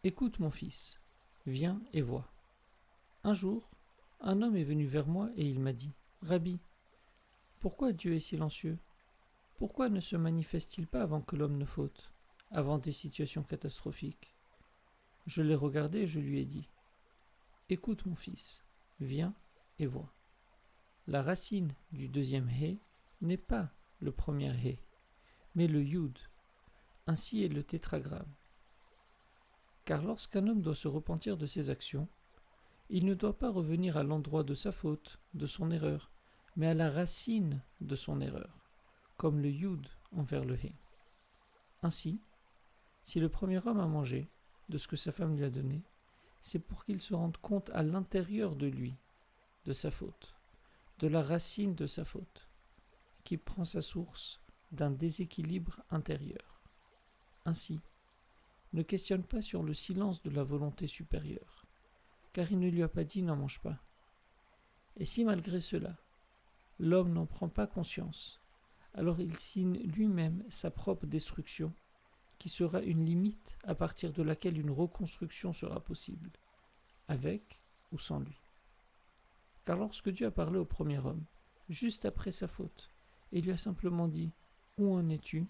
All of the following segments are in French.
Écoute mon fils, viens et vois. Un jour, un homme est venu vers moi et il m'a dit, Rabbi, pourquoi Dieu est silencieux? Pourquoi ne se manifeste-t-il pas avant que l'homme ne faute, avant des situations catastrophiques? Je l'ai regardé et je lui ai dit, écoute mon fils, viens et vois. La racine du deuxième He n'est pas le premier He, mais le Yud. Ainsi est le tétragramme. Car lorsqu'un homme doit se repentir de ses actions, il ne doit pas revenir à l'endroit de sa faute, de son erreur, mais à la racine de son erreur, comme le Yud envers le He. Ainsi, si le premier homme a mangé de ce que sa femme lui a donné, c'est pour qu'il se rende compte à l'intérieur de lui, de sa faute, de la racine de sa faute, qui prend sa source d'un déséquilibre intérieur. Ainsi, ne questionne pas sur le silence de la volonté supérieure, car il ne lui a pas dit n'en mange pas. Et si malgré cela, l'homme n'en prend pas conscience, alors il signe lui-même sa propre destruction, qui sera une limite à partir de laquelle une reconstruction sera possible, avec ou sans lui. Car lorsque Dieu a parlé au premier homme, juste après sa faute, et lui a simplement dit « Où en es-tu ?»,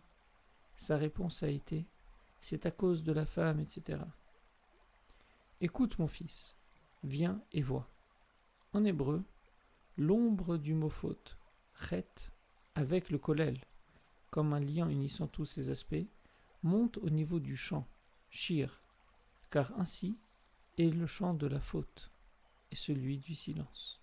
sa réponse a été « C'est à cause de la femme, etc. » Écoute mon fils, viens et vois. En hébreu, l'ombre du mot faute, chet, avec le kollel, comme un lien unissant tous ces aspects, monte au niveau du chant, shir, car ainsi est le chant de la faute et celui du silence.